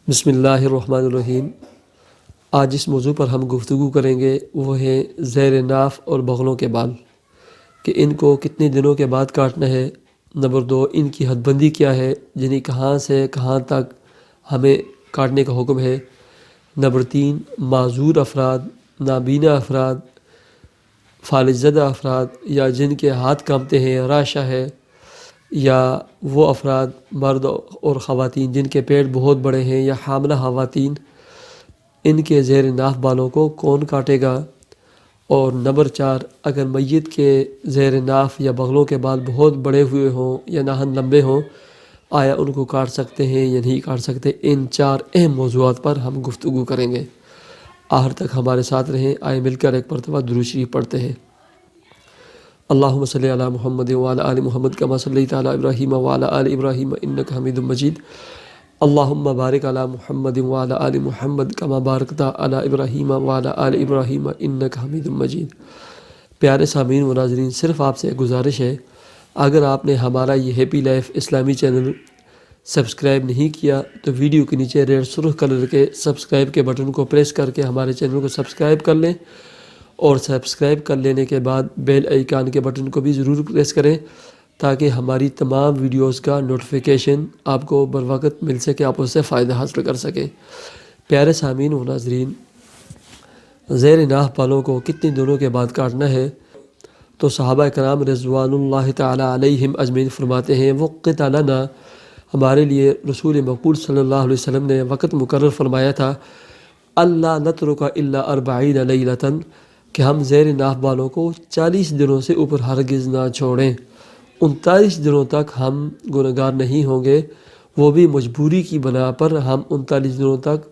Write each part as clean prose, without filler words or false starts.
بسم اللہ الرحمن الرحیم۔ آج جس موضوع پر ہم گفتگو کریں گے وہ ہے زیر ناف اور بغلوں کے بال، کہ ان کو کتنے دنوں کے بعد کاٹنا ہے۔ نمبر 2، ان کی حد بندی کیا ہے، یعنی کہاں سے کہاں تک ہمیں کاٹنے کا حکم ہے۔ نمبر 3، معذور افراد، نابینا افراد، فالج زدہ افراد، یا جن کے ہاتھ کانپتے ہیں، راشا ہے، یا وہ افراد مرد اور خواتین جن کے پیٹ بہت بڑے ہیں، یا حاملہ خواتین، ان کے زیر ناف بالوں کو کون کاٹے گا۔ اور نمبر 4، اگر میت کے زیر ناف یا بغلوں کے بال بہت بڑے ہوئے ہوں یا ناہن لمبے ہوں، آیا ان کو کاٹ سکتے ہیں یا نہیں کاٹ سکتے۔ ان 4 اہم موضوعات پر ہم گفتگو کریں گے۔ آخر تک ہمارے ساتھ رہیں۔ آئے مل کر ایک مرتبہ درود شریف پڑھتے ہیں۔ اللہم صلی علی محمد وعلی آل محمد کما صلیت علی ابراہیم وعلی آل ابراہیم انک حمید مجید۔ اللہم بارک علی محمد وعلی آل محمد کما بارکت علی ابراہیم وعلی آل ابراہیم انک حمید مجید۔ پیارے سامعین و ناظرین، صرف آپ سے گزارش ہے، اگر آپ نے ہمارا یہ ہیپی لائف اسلامی چینل سبسکرائب نہیں کیا تو ویڈیو کے نیچے ریڈ سرخ کلر کے سبسکرائب کے بٹن کو پریس کر کے ہمارے چینل کو سبسکرائب کر لیں، اور سبسکرائب کر لینے کے بعد بیل آئیکن کے بٹن کو بھی ضرور پریس کریں تاکہ ہماری تمام ویڈیوز کا نوٹیفیکیشن آپ کو بروقت مل سکے، آپ اس سے فائدہ حاصل کر سکیں۔ پیارے سامعین و ناظرین، زیر ناف بالوں کو کتنے دنوں کے بعد کاٹنا ہے؟ تو صحابہ کرام رضوان اللہ تعالی علیہم اجمعین فرماتے ہیں، وقت لنا، ہمارے لیے رسول مقبول صلی اللہ علیہ وسلم نے وقت مقرر فرمایا تھا، اللہ نترک الا 40 لیلۃ، کہ ہم زیر ناف بالوں کو 40 دنوں سے اوپر ہرگز نہ چھوڑیں۔ 39 دنوں تک ہم گنہگار نہیں ہوں گے، وہ بھی مجبوری کی بنا پر۔ ہم 39 دنوں تک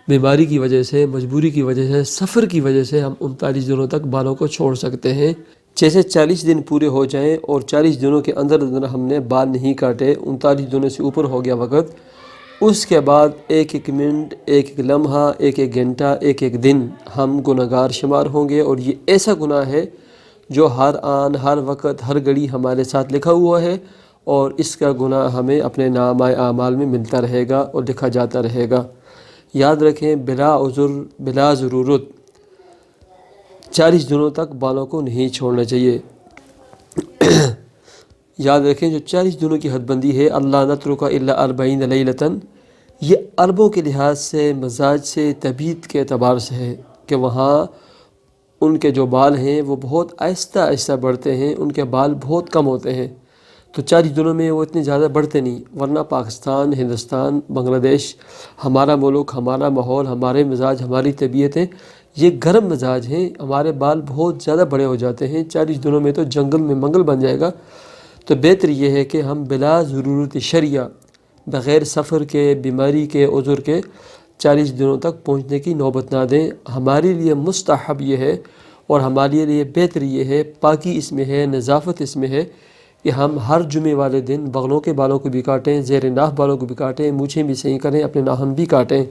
بیماری کی وجہ سے، مجبوری کی وجہ سے، سفر کی وجہ سے ہم 39 دنوں تک بالوں کو چھوڑ سکتے ہیں۔ جیسے 40 دن پورے ہو جائیں اور 40 دنوں کے اندر ہم نے بال نہیں کاٹے، 39 دنوں سے اوپر ہو گیا وقت، اس کے بعد ایک ایک منٹ، ایک ایک لمحہ، ایک ایک گھنٹہ، ایک ایک دن ہم گنہگار شمار ہوں گے۔ اور یہ ایسا گناہ ہے جو ہر آن، ہر وقت، ہر گھڑی ہمارے ساتھ لکھا ہوا ہے، اور اس کا گناہ ہمیں اپنے نامہ اعمال میں ملتا رہے گا اور لکھا جاتا رہے گا۔ یاد رکھیں، بلا عذر، بلا ضرورت 40 دنوں تک بالوں کو نہیں چھوڑنا چاہیے۔ یاد رکھیں، جو 40 دنوں کی حد بندی ہے، اللہ نترک الا 40 لیلۃ، یہ عربوں کے لحاظ سے، مزاج سے، طبیعت کے اعتبار سے ہے کہ وہاں ان کے جو بال ہیں وہ بہت آہستہ آہستہ بڑھتے ہیں، ان کے بال بہت کم ہوتے ہیں، تو 40 دنوں میں وہ اتنے زیادہ بڑھتے نہیں۔ ورنہ پاکستان، ہندوستان، بنگلہ دیش، ہمارا ملک، ہمارا ماحول، ہمارے مزاج، ہماری طبیعتیں یہ گرم مزاج ہیں، ہمارے بال بہت زیادہ بڑے ہو جاتے ہیں۔ 40 دنوں میں تو جنگل میں منگل بن جائے گا۔ تو بہتر یہ ہے کہ ہم بلا ضرورت شرعیہ، بغیر سفر کے، بیماری کے، عذر کے 40 دنوں تک پہنچنے کی نوبت نہ دیں۔ ہمارے لیے مستحب یہ ہے اور ہمارے لیے بہتر یہ ہے، پاکی اس میں ہے، نظافت اس میں ہے، کہ ہم ہر جمعے والے دن بغلوں کے بالوں کو بھی کاٹیں، زیر ناف بالوں کو بھی کاٹیں، مونچھیں بھی صحیح کریں، اپنے ناخن بھی کاٹیں،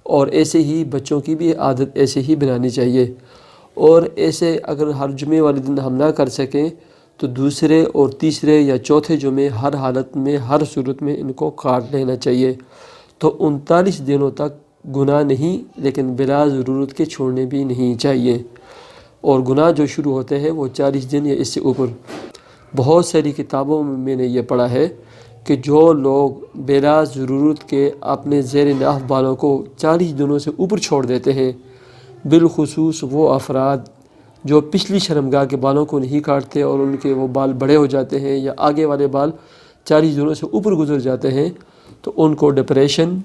اور ایسے ہی بچوں کی بھی عادت ایسے ہی بنانی چاہیے۔ اور ایسے اگر ہر جمعے والے دن ہم نہ کر سکیں تو دوسرے اور تیسرے یا چوتھے جمعے ہر حالت میں، ہر صورت میں ان کو کاٹ لینا چاہیے۔ تو 39 دنوں تک گناہ نہیں، لیکن بلا ضرورت کے چھوڑنے بھی نہیں چاہیے۔ اور گناہ جو شروع ہوتے ہیں وہ 40 دن یا اس سے اوپر۔ بہت ساری کتابوں میں نے یہ پڑھا ہے کہ جو لوگ بلا ضرورت کے اپنے زیر ناف بالوں کو 40 دنوں سے اوپر چھوڑ دیتے ہیں، بالخصوص وہ افراد جو پچھلی شرمگاہ کے بالوں کو نہیں کاٹتے اور ان کے وہ بال بڑے ہو جاتے ہیں، یا آگے والے بال 40 دنوں سے اوپر گزر جاتے ہیں، تو ان کو ڈپریشن،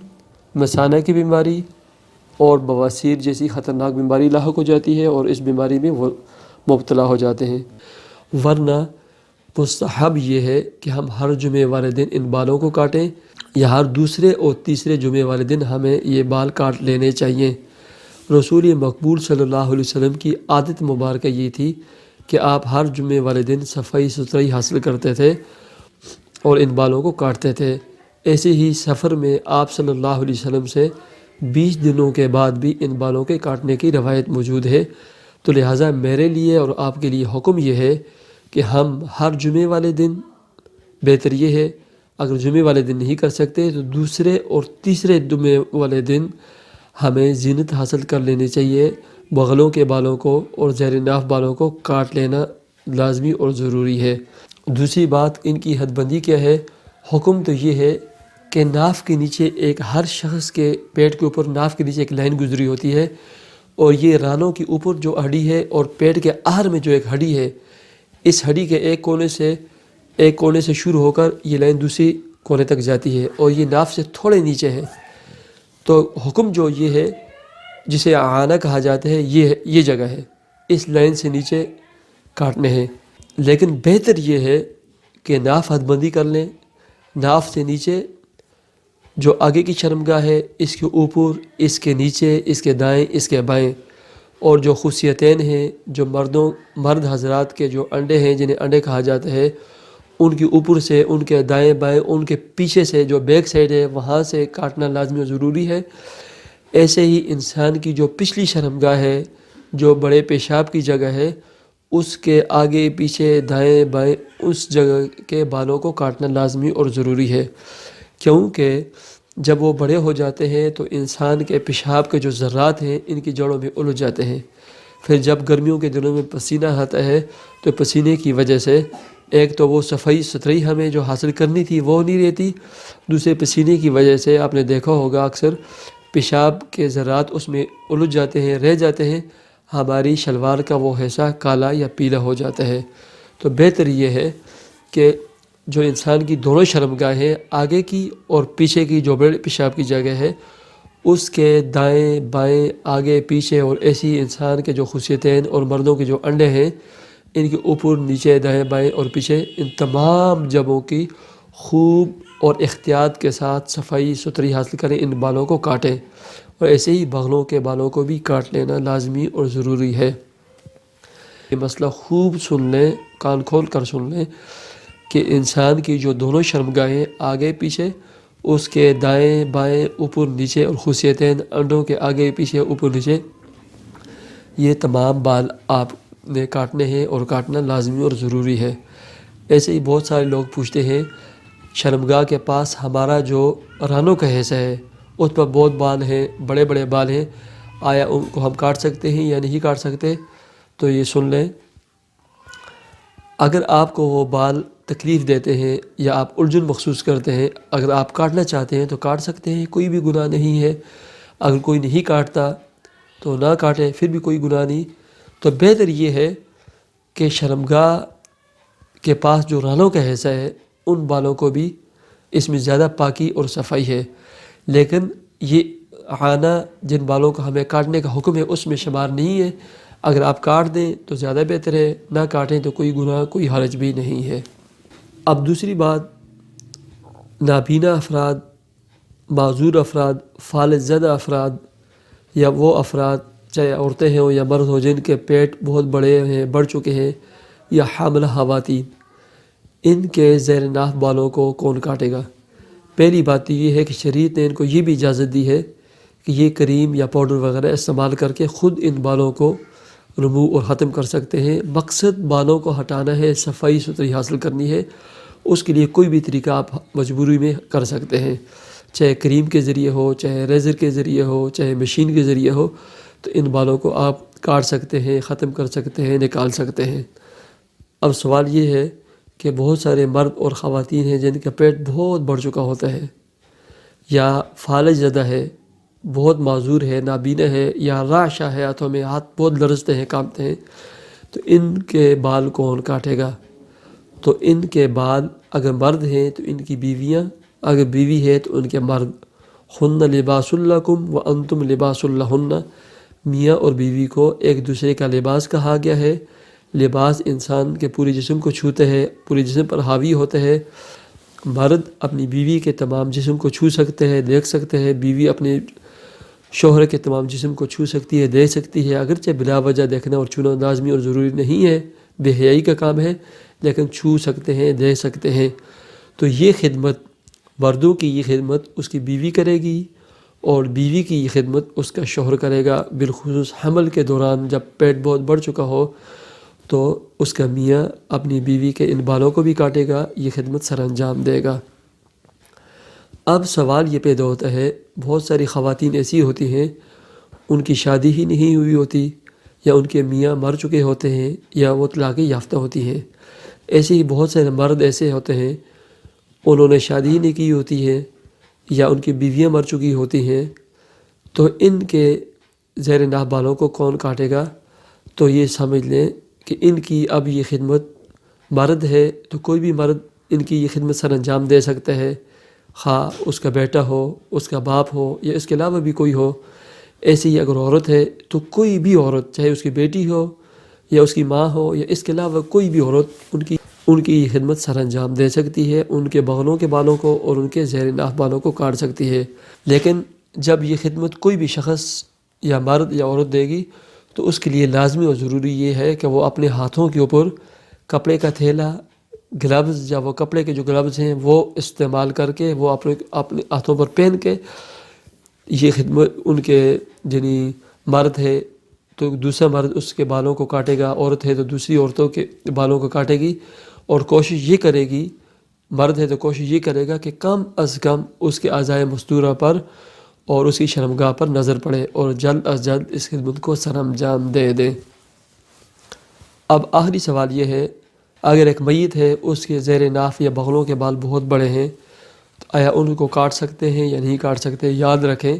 مثانہ کی بیماری اور بواسیر جیسی خطرناک بیماری لاحق ہو جاتی ہے، اور اس بیماری میں وہ مبتلا ہو جاتے ہیں۔ ورنہ مستحب یہ ہے کہ ہم ہر جمعے والے دن ان بالوں کو کاٹیں، یا ہر دوسرے اور تیسرے جمعے والے دن ہمیں یہ بال کاٹ لینے چاہیے۔ رسول مقبول صلی اللہ علیہ وسلم کی عادت مبارکہ یہ تھی کہ آپ ہر جمعے والے دن صفائی ستھرائی حاصل کرتے تھے اور ان بالوں کو کاٹتے تھے۔ ایسے ہی سفر میں آپ صلی اللہ علیہ وسلم سے 20 دنوں کے بعد بھی ان بالوں کے کاٹنے کی روایت موجود ہے۔ تو لہٰذا میرے لیے اور آپ کے لیے حکم یہ ہے کہ ہم ہر جمعے والے دن، بہتر یہ ہے اگر جمعے والے دن نہیں کر سکتے تو دوسرے اور تیسرے جمعے والے دن ہمیں زینت حاصل کر لینی چاہیے، بغلوں کے بالوں کو اور زیر ناف بالوں کو کاٹ لینا لازمی اور ضروری ہے۔ دوسری بات ان کی حد بندی کیا ہے؟ حکم تو یہ ہے کہ ناف کے نیچے ایک ہر شخص کے پیٹ کے اوپر ناف کے نیچے ایک لائن گزری ہوتی ہے، اور یہ رانوں کے اوپر جو ہڈی ہے اور پیٹ کے آخر میں جو ایک ہڈی ہے، اس ہڈی کے ایک کونے سے شروع ہو کر یہ لائن دوسری کونے تک جاتی ہے، اور یہ ناف سے تھوڑے نیچے ہے۔ تو حکم جو یہ ہے جسے اعانہ کہا جاتا ہے، یہ جگہ ہے، اس لائن سے نیچے کاٹنے ہیں۔ لیکن بہتر یہ ہے کہ ناف حد بندی کر لیں، ناف سے نیچے جو آگے کی شرمگاہ ہے، اس کے اوپر، اس کے نیچے، اس کے دائیں، اس کے بائیں، اور جو خصیتین ہیں، جو مرد حضرات کے جو انڈے ہیں جنہیں انڈے کہا جاتا ہے، ان کے اوپر سے، ان کے دائیں بائیں، ان کے پیچھے سے جو بیک سائڈ ہے وہاں سے کاٹنا لازمی و ضروری ہے۔ ایسے ہی انسان کی جو پچھلی شرمگاہ ہے، جو بڑے پیشاب کی جگہ ہے، اس کے آگے پیچھے دائیں بائیں اس جگہ کے بالوں کو کاٹنا لازمی اور ضروری ہے، کیونکہ جب وہ بڑے ہو جاتے ہیں تو انسان کے پیشاب کے جو ذرات ہیں ان کی جڑوں میں الجھ جاتے ہیں۔ پھر جب گرمیوں کے دنوں میں پسینہ آتا ہے تو پسینے کی وجہ سے ایک تو وہ صفائی ستھرائی ہمیں جو حاصل کرنی تھی وہ نہیں رہتی، دوسرے پسینے کی وجہ سے آپ نے دیکھا ہوگا اکثر پیشاب کے ذرات اس میں الجھ جاتے ہیں، رہ جاتے ہیں، ہماری شلوار کا وہ حصہ کالا یا پیلا ہو جاتا ہے۔ تو بہتر یہ ہے کہ جو انسان کی دونوں شرمگاہیں، آگے کی اور پیچھے کی جو بڑے پیشاب کی جگہ ہے، اس کے دائیں بائیں، آگے پیچھے، اور ایسی انسان کے جو خصیتین اور مردوں کے جو انڈے ہیں ان کے اوپر نیچے دائیں بائیں اور پیچھے ان تمام جگہوں کی خوب اور احتیاط کے ساتھ صفائی ستھرائی حاصل کریں، ان بالوں کو کاٹیں، اور ایسے ہی بغلوں کے بالوں کو بھی کاٹ لینا لازمی اور ضروری ہے۔ یہ مسئلہ خوب سن لیں، کان کھول کر سن لیں کہ انسان کی جو دونوں شرمگاہیں آگے پیچھے، اس کے دائیں بائیں، اوپر نیچے، اور خصیتین انڈوں کے آگے پیچھے اوپر نیچے، یہ تمام بال آپ نے کاٹنے ہیں اور کاٹنا لازمی اور ضروری ہے۔ ایسے ہی بہت سارے لوگ پوچھتے ہیں شرمگاہ کے پاس ہمارا جو رانوں کا حصہ ہے اس پر بہت بال ہیں، بڑے بڑے بال ہیں، آیا ان کو ہم کاٹ سکتے ہیں یا نہیں کاٹ سکتے؟ تو یہ سن لیں، اگر آپ کو وہ بال تکلیف دیتے ہیں یا آپ الجھن محسوس کرتے ہیں، اگر آپ کاٹنا چاہتے ہیں تو کاٹ سکتے ہیں، کوئی بھی گناہ نہیں ہے۔ اگر کوئی نہیں کاٹتا تو نہ کاٹے، پھر بھی کوئی گناہ نہیں۔ تو بہتر یہ ہے کہ شرمگاہ کے پاس جو رانوں کا حصہ ہے ان بالوں کو بھی، اس میں زیادہ پاکی اور صفائی ہے، لیکن یہ اعانہ جن بالوں کو ہمیں کاٹنے کا حکم ہے اس میں شمار نہیں ہے۔ اگر آپ کاٹ دیں تو زیادہ بہتر ہے، نہ کاٹیں تو کوئی گناہ، کوئی حرج بھی نہیں ہے۔ اب دوسری بات، نابینا افراد، معذور افراد، فالج زدہ افراد، یا وہ افراد چاہے عورتیں ہوں یا مرد ہوں جن کے پیٹ بہت بڑے ہیں، بڑھ چکے ہیں، یا حاملہ خواتین، ان کے زیر ناف بالوں کو کون کاٹے گا؟ پہلی بات تو یہ ہے کہ شریعت نے ان کو یہ بھی اجازت دی ہے کہ یہ کریم یا پاؤڈر وغیرہ استعمال کر کے خود ان بالوں کو رموو اور ختم کر سکتے ہیں۔ مقصد بالوں کو ہٹانا ہے، صفائی ستھرائی حاصل کرنی ہے، اس کے لیے کوئی بھی طریقہ آپ مجبوری میں کر سکتے ہیں، چاہے کریم کے ذریعے ہو، چاہے ریزر کے ذریعے ہو، چاہے مشین کے ذریعے ہو، تو ان بالوں کو آپ کاٹ سکتے ہیں، ختم کر سکتے ہیں، نکال سکتے ہیں۔ اب سوال یہ ہے کہ بہت سارے مرد اور خواتین ہیں جن کا پیٹ بہت بڑھ چکا ہوتا ہے، یا فالج زدہ ہے، بہت معذور ہے، نابینا ہے، یا رعشہ ہے، ہاتھوں میں ہاتھ بہت لرزتے ہیں، کانپتے ہیں، تو ان کے بال کون کاٹے گا؟ تو ان کے بال اگر مرد ہیں تو ان کی بیویاں، اگر بیوی ہے تو ان کے مرد، ہن لباس لکم وانتم لباس لہن، میاں اور بیوی کو ایک دوسرے کا لباس کہا گیا ہے۔ لباس انسان کے پورے جسم کو چھوتے ہیں، پورے جسم پر حاوی ہوتے ہیں۔ مرد اپنی بیوی کے تمام جسم کو چھو سکتے ہیں، دیکھ سکتے ہیں، بیوی اپنے شوہر کے تمام جسم کو چھو سکتی ہے، دیکھ سکتی ہے، اگرچہ بلا وجہ دیکھنا اور چھونا لازمی اور ضروری نہیں ہے، بے حیائی کا کام ہے، لیکن چھو سکتے ہیں، دیکھ سکتے ہیں۔ تو یہ خدمت، مردوں کی یہ خدمت اس کی بیوی کرے گی، اور بیوی کی یہ خدمت اس کا شوہر کرے گا، بالخصوص حمل کے دوران جب پیٹ بہت بڑھ چکا ہو تو اس کا میاں اپنی بیوی کے ان بالوں کو بھی کاٹے گا، یہ خدمت سر انجام دے گا۔ اب سوال یہ پیدا ہوتا ہے، بہت ساری خواتین ایسی ہوتی ہیں ان کی شادی ہی نہیں ہوئی ہوتی، یا ان کے میاں مر چکے ہوتے ہیں، یا وہ طلاق یافتہ ہوتی ہیں۔ ایسے ہی بہت سارے مرد ایسے ہوتے ہیں انہوں نے شادی ہی نہیں کی ہوتی ہے، یا ان کی بیویاں مر چکی ہوتی ہیں۔ تو ان کے زیر ناف بالوں کو کون کاٹے گا؟ تو یہ سمجھ لیں کہ ان کی اب یہ خدمت مرد ہے تو کوئی بھی مرد ان کی یہ خدمت سر انجام دے سکتا ہے، خواہ اس کا بیٹا ہو، اس کا باپ ہو، یا اس کے علاوہ بھی کوئی ہو۔ ایسی ہی اگر عورت ہے تو کوئی بھی عورت، چاہے اس کی بیٹی ہو یا اس کی ماں ہو یا اس کے علاوہ کوئی بھی عورت، ان کی یہ خدمت سر انجام دے سکتی ہے، ان کے بغلوں کے بالوں کو اور ان کے زیر ناف بالوں کو کاٹ سکتی ہے۔ لیکن جب یہ خدمت کوئی بھی شخص یا مرد یا عورت دے گی تو اس کے لیے لازمی اور ضروری یہ ہے کہ وہ اپنے ہاتھوں کے اوپر کپڑے کا تھیلا، گلوز، یا وہ کپڑے کے جو گلوز ہیں وہ استعمال کر کے، وہ اپنے ہاتھوں پر پہن کے یہ خدمت ان کے یعنی مرد ہے تو دوسرا مرد اس کے بالوں کو کاٹے گا، عورت ہے تو دوسری عورتوں کے بالوں کو کاٹے گی، اور کوشش یہ کرے گی، مرد ہے تو کوشش یہ کرے گا کہ کم از کم اس کے اعضائے مستورہ پر اور اس کی شرمگاہ پر نظر پڑے اور جلد از جلد اس خدمت کو سر انجام دے دیں۔ اب آخری سوال یہ ہے، اگر ایک میت ہے اس کے زیر ناف یا بغلوں کے بال بہت بڑے ہیں تو آیا ان کو کاٹ سکتے ہیں یا نہیں کاٹ سکتے؟ یاد رکھیں،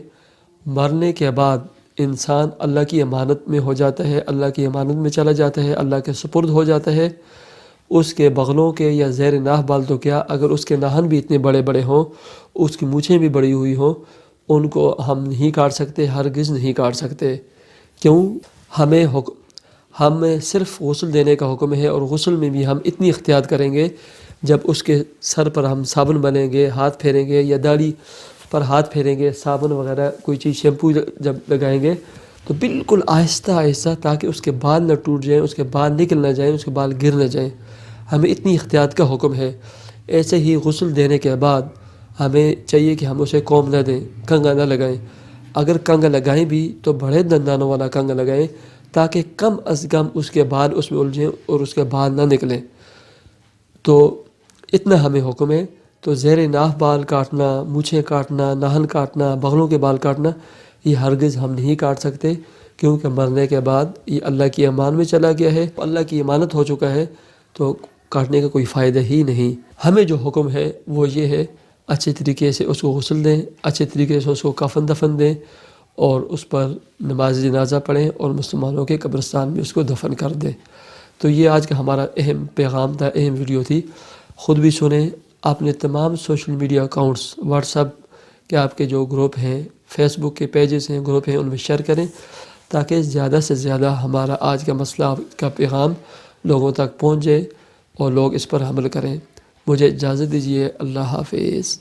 مرنے کے بعد انسان اللہ کی امانت میں ہو جاتا ہے، اللہ کی امانت میں چلا جاتا ہے، اللہ کے سپرد ہو جاتا ہے۔ اس کے بغلوں کے یا زیر ناف بال تو کیا، اگر اس کے ناخن بھی اتنے بڑے بڑے ہوں، اس کی مونچھیں بھی بڑی ہوئی ہوں، ان کو ہم نہیں کاٹ سکتے، ہرگز نہیں کاٹ سکتے۔ کیوں؟ ہمیں صرف غسل دینے کا حکم ہے، اور غسل میں بھی ہم اتنی احتیاط کریں گے، جب اس کے سر پر ہم صابن ملیں گے، ہاتھ پھیریں گے، یا داڑھی پر ہاتھ پھیریں گے، صابن وغیرہ کوئی چیز شیمپو جب لگائیں گے تو بالکل آہستہ آہستہ، تاکہ اس کے بال نہ ٹوٹ جائیں، اس کے بال نکل نہ جائیں، اس کے بال گر نہ جائیں۔ ہمیں اتنی احتیاط کا حکم ہے۔ ایسے ہی غسل دینے کے بعد ہمیں چاہیے کہ ہم اسے کوم نہ دیں، کنگا نہ لگائیں۔ اگر کنگا لگائیں بھی تو بڑے دندانوں والا کنگا لگائیں، تاکہ کم از کم اس کے بال اس میں الجھیں اور اس کے بال نہ نکلیں۔ تو اتنا ہمیں حکم ہے۔ تو زیر ناف بال کاٹنا، مونچھیں کاٹنا، ناخن کاٹنا، بغلوں کے بال کاٹنا، یہ ہرگز ہم نہیں کاٹ سکتے، کیونکہ مرنے کے بعد یہ اللہ کی امان میں چلا گیا ہے، اللہ کی امانت ہو چکا ہے، تو کاٹنے کا کوئی فائدہ ہی نہیں۔ ہمیں جو حکم ہے وہ یہ ہے، اچھے طریقے سے اس کو غسل دیں، اچھے طریقے سے اس کو کفن دفن دیں، اور اس پر نماز جنازہ پڑھیں، اور مسلمانوں کے قبرستان میں اس کو دفن کر دیں۔ تو یہ آج کا ہمارا اہم پیغام تھا، اہم ویڈیو تھی۔ خود بھی سنیں، اپنے تمام social media accounts, what's app کے آپ کے جو گروپ ہیں، فیس بک کے پیجز ہیں، گروپ ہیں، ان میں شیئر کریں، تاکہ زیادہ سے زیادہ ہمارا آج کا مسئلہ کا پیغام لوگوں تک پہنچ جائے اور لوگ اس پر عمل کریں۔ مجھے اجازت دیجیے، اللہ حافظ۔